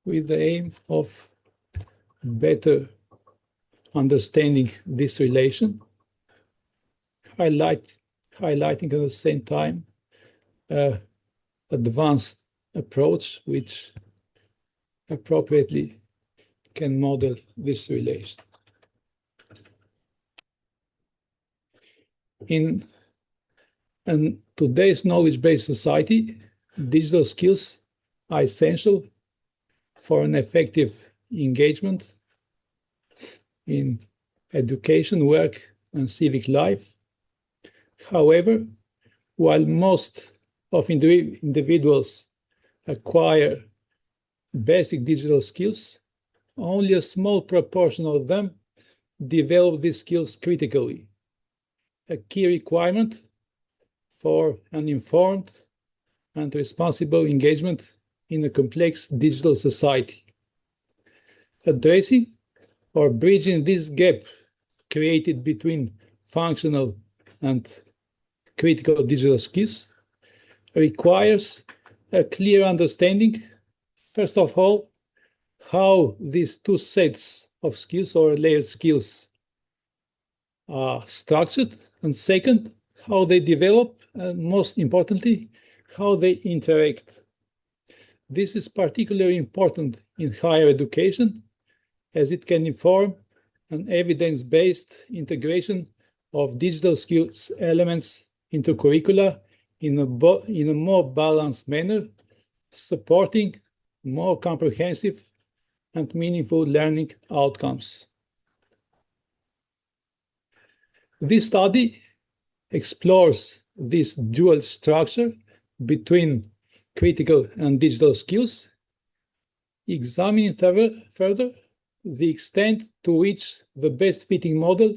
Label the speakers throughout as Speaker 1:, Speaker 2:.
Speaker 1: with the aim of better understanding this relation, highlighting at the same time advanced approach which appropriately can model this relation. In today's knowledge-based society, digital skills are essential for an effective engagement in education, work, and civic life. However, while most of individuals acquire basic digital skills, only a small proportion of them develop these skills critically, a key requirement for an informed and responsible engagement in a complex digital society. Addressing or bridging this gap created between functional and critical digital skills requires a clear understanding, first of all, how these two sets of skills or layered skills are structured, and second, how they develop, and most importantly, how they interact. This is particularly important in higher education, as it can inform an evidence-based integration of digital skills elements into curricula in a more balanced manner, supporting more comprehensive and meaningful learning outcomes. This study explores this dual structure between critical and digital skills, examining further the extent to which the best fitting model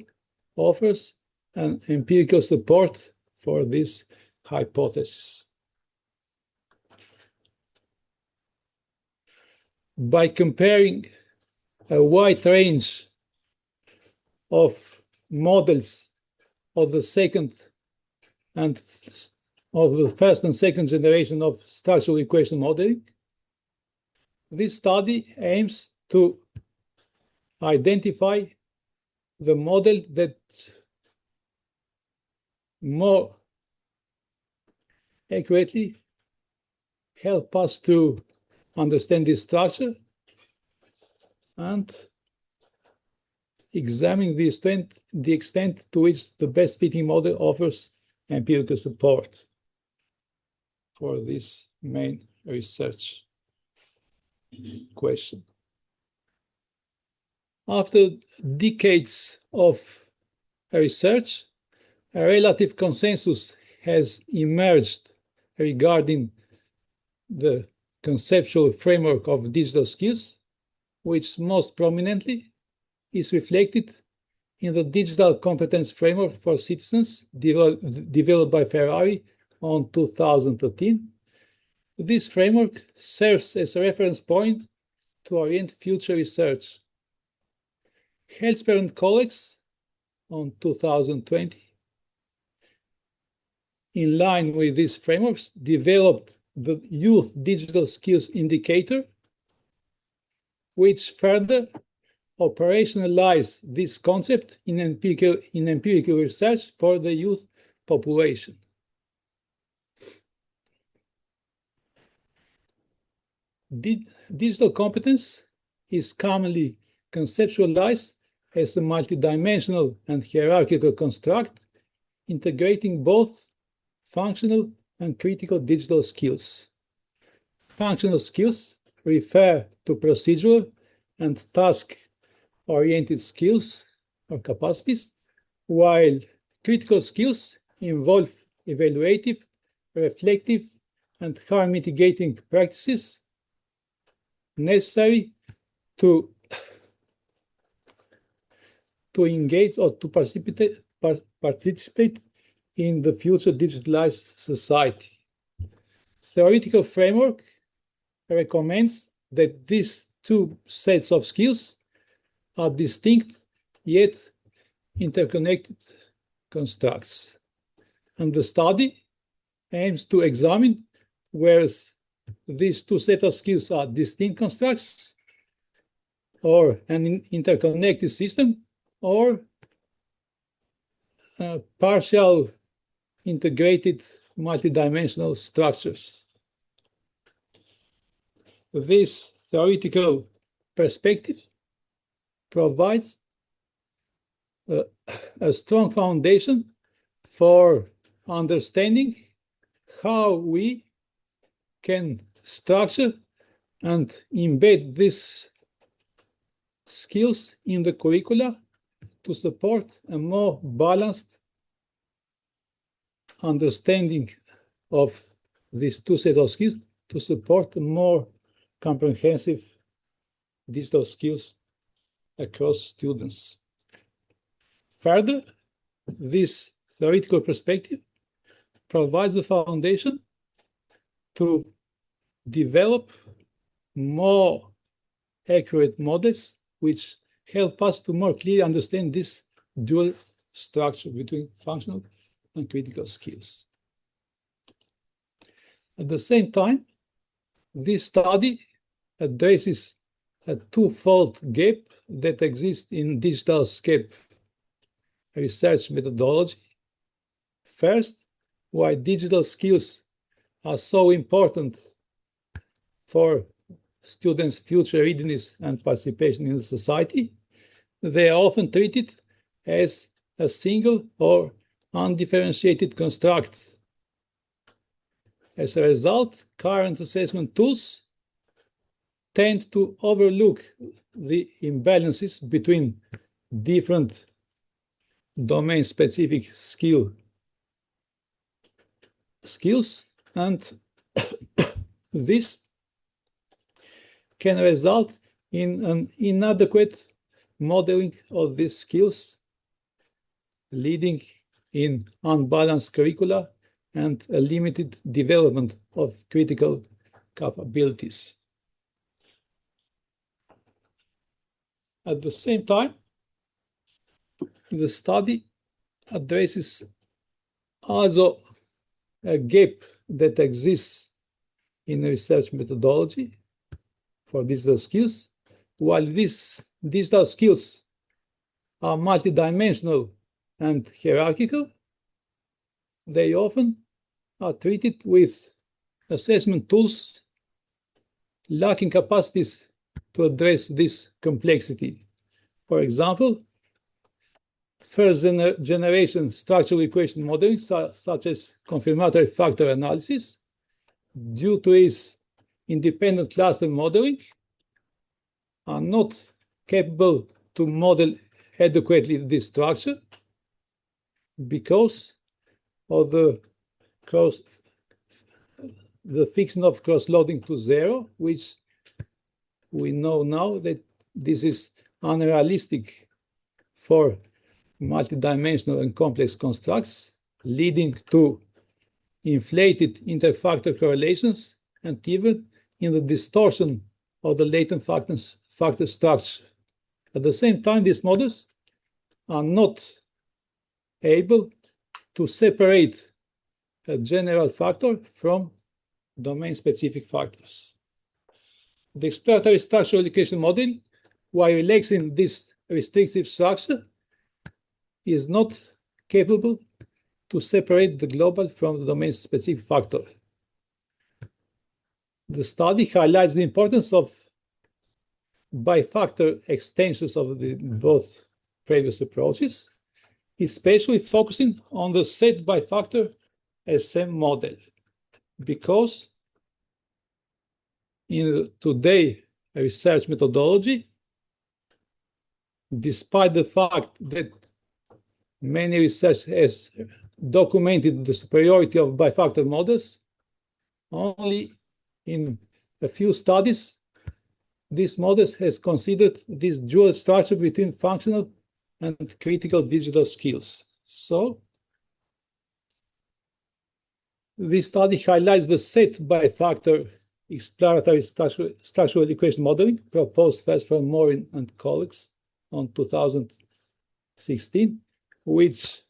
Speaker 1: offers an empirical support for this hypothesis. By comparing a wide range of models of the first and second generation of structural equation modeling, this study aims to identify the model that more accurately help us to understand this structure and examine the extent to which the best fitting model offers empirical support for this main research question. After decades of research, a relative consensus has emerged regarding the conceptual framework of digital skills, which most prominently is reflected in the Digital Competence Framework for Citizens developed by Frashëri in 2013. This framework serves as a reference point to orient future research. Halsper and colleagues in 2020, in line with these frameworks, developed the Youth Digital Skills Indicator, which further operationalize this concept in empirical research for the youth population. Digital competence is commonly conceptualized as a multidimensional and hierarchical construct integrating both functional and critical digital skills. Functional skills refer to procedural and task-oriented skills or capacities, while critical skills involve evaluative, reflective, and harm mitigating practices necessary to engage or to participate in the future digitalized society. Theoretical framework recommends that these two sets of skills are distinct yet interconnected constructs, and the study aims to examine whereas these two sets of skills are distinct constructs, or an interconnected system, or partial integrated multidimensional structures. This theoretical perspective provides a strong foundation for understanding how we can structure and embed these skills in the curricula to support a more balanced understanding of these two sets of skills, to support more comprehensive digital skills across students. Further, this theoretical perspective provides the foundation to develop more accurate models which help us to more clearly understand this dual structure between functional and critical skills. At the same time, this study addresses a twofold gap that exists in digital scape research methodology. First, why digital skills are so important for students' future readiness and participation in society. They are often treated as a single or undifferentiated construct. As a result, current assessment tools tend to overlook the imbalances between different domain-specific skills, and this can result in an inadequate modeling of these skills, leading in unbalanced curricula and a limited development of critical capabilities. At the same time, the study addresses also a gap that exists in research methodology for digital skills. While these digital skills are multidimensional and hierarchical, they often are treated with assessment tools lacking capacities to address this complexity. For example, first generation structural equation modeling, such as confirmatory factor analysis, due to its independent cluster modeling, are not capable to model adequately this structure because of the fixing of cross-loading to zero, which we know now that this is unrealistic for multidimensional and complex constructs, leading to inflated interfactor correlations and even in the distortion of the latent factor structure. At the same time, these models are not able to separate a general factor from domain-specific factors. The exploratory structural equation model, while relaxing this restrictive structure, is not capable to separate the global from the domain-specific factor. The study highlights the importance of bifactor extensions of both previous approaches, especially focusing on the Set Bifactor ESEM model, because in today's research methodology, despite the fact that many research has documented the superiority of bifactor models, only in a few studies these models has considered this dual structure between functional and critical digital skills. So this study highlights the Set Bifactor exploratory structural equation modeling proposed first from Morin and colleagues in 2016, which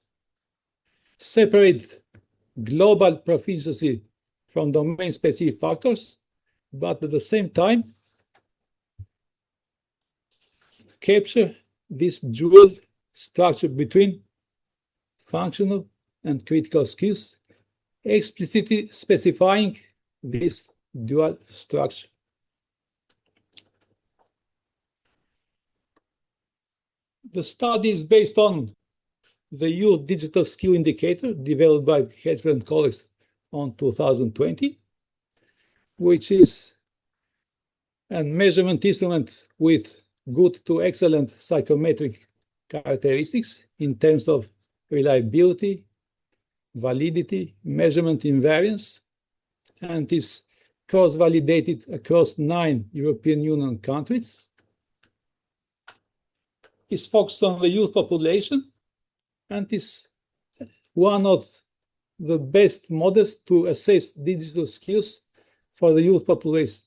Speaker 1: separate global proficiency from domain-specific factors, but at the same time capture this dual structure between functional and critical skills, explicitly specifying this dual structure. The study is based on the Youth Digital Skill Indicator developed by Hedgeberg and colleagues on 2020, which is a measurement instrument with good to excellent psychometric characteristics in terms of reliability, validity, measurement invariance, and is cross-validated across 9 European Union countries. Is focused on the youth population and is one of the best models to assess digital skills for the youth population.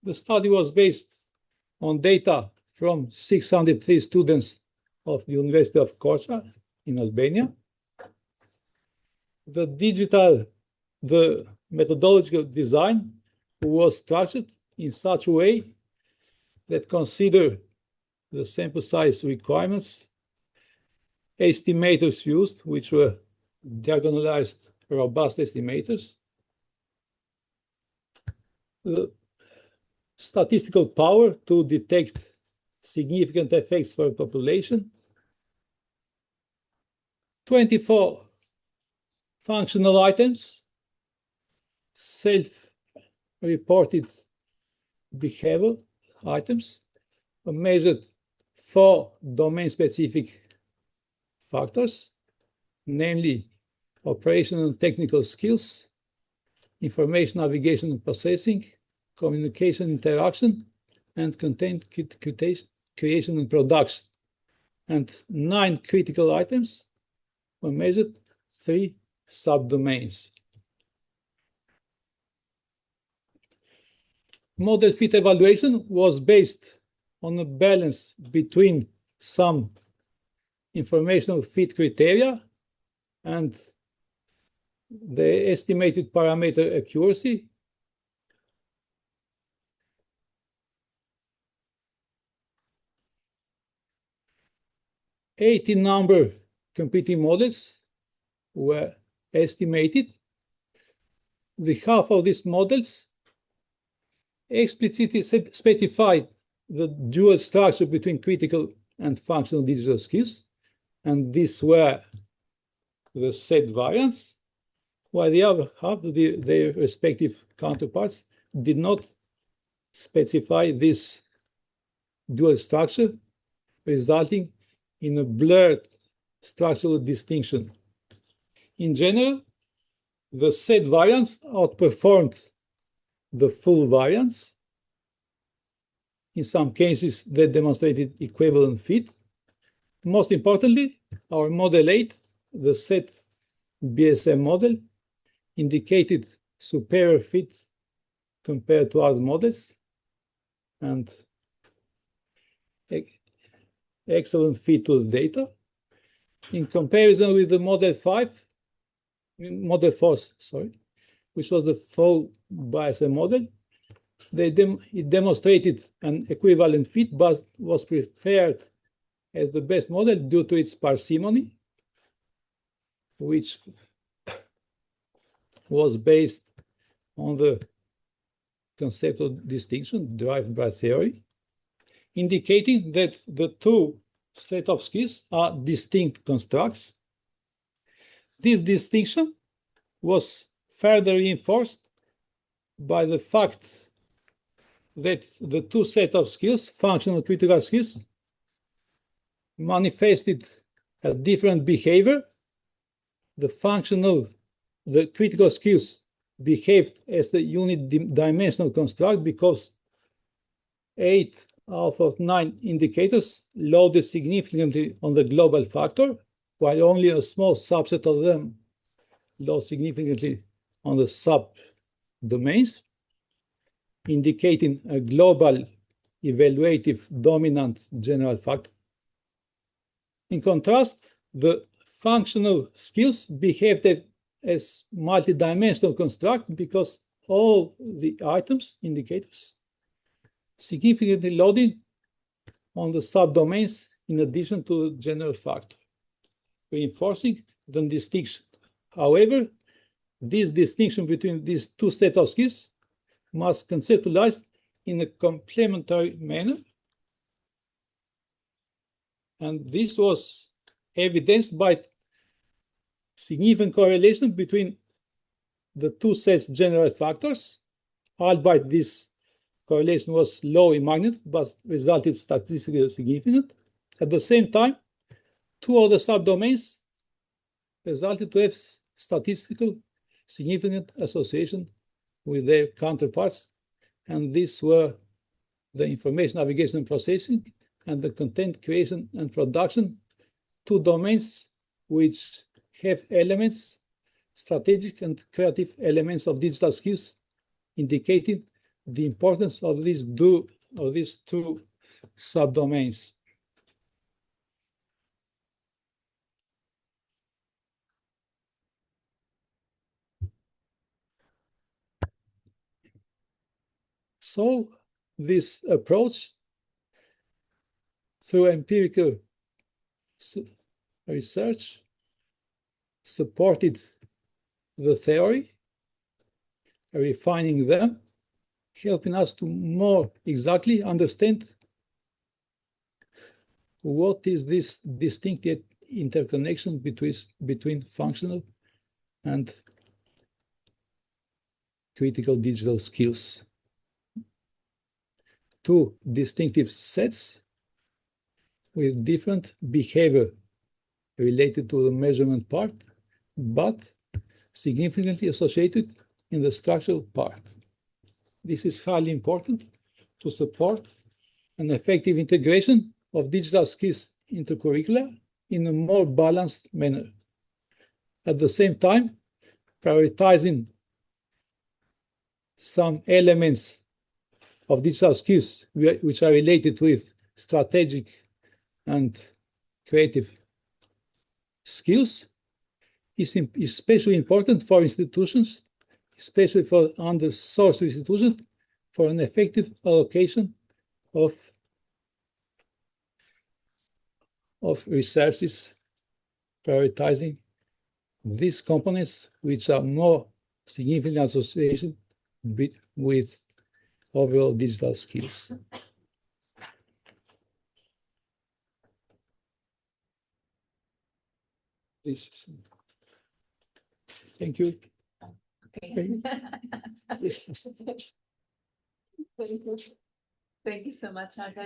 Speaker 1: The study was based on data from 603 students of the University of Korca in Albania. The methodological design was structured in such a way that consider the sample size requirements, estimators used, which were diagonalized robust estimators, the statistical power to detect significant effects for a population, 24 functional items, self-reported behavior items, measured 4 domain-specific factors, namely operational and technical skills, information navigation and processing, communication interaction, and content creation and production. And 9 critical items were measured, 3 subdomains. Model fit evaluation was based on a balance between some informational fit criteria and the estimated parameter accuracy. Eighty number competing models were estimated. The half of these models explicitly specified the dual structure between critical and functional digital skills, and these were the set variants, while the other half, their respective counterparts, did not specify this dual structure, resulting in a blurred structural distinction. In general, the set variants outperformed the full variants. In some cases, they demonstrated equivalent fit. Most importantly, our model 8, the Set BSM model, indicated superior fit compared to other models and excellent fit to the data. In comparison with the model 4, which was the full BSM model, it demonstrated an equivalent fit, but was preferred as the best model due to its parsimony, which was based on the conceptual distinction derived by theory, indicating that the 2 sets of skills are distinct constructs. This distinction was further reinforced by the fact that the 2 sets of skills, functional and critical skills, manifested a different behavior. The critical skills behaved as the unidimensional construct because 8 out of 9 indicators loaded significantly on the global factor, while only a small subset of them load significantly on the subdomains, indicating a global evaluative dominant general factor. In contrast, the functional skills behaved as multidimensional construct because all the items, indicators, significantly loaded on the subdomains in addition to the general factor, reinforcing the distinction. However, this distinction between these two sets of skills must conceptualize in a complementary manner, and this was evidenced by significant correlation between the two sets general factors, albeit this correlation was low in magnitude, but resulted statistically significant. At the same time, two other subdomains resulted to have statistical significant association with their counterparts, and these were the information navigation and processing and the content creation and production, two domains which have elements, strategic and creative elements of digital skills, indicating the importance of these two subdomains. So this approach, through empirical research, supported the theory, refining them, helping us to more exactly understand what is this distinct interconnection between functional and critical digital skills. Two distinctive sets with different behavior related to the measurement part, but significantly associated in the structural part. This is highly important to support an effective integration of digital skills into curricula in a more balanced manner. At the same time, prioritizing some elements of digital skills which are related with strategic and creative skills is especially important for institutions, especially for under-resourced institutions, for an effective allocation of resources, prioritizing these components which are more significant association with overall digital skills. Thank you.
Speaker 2: Okay. Thank you so much, Aga.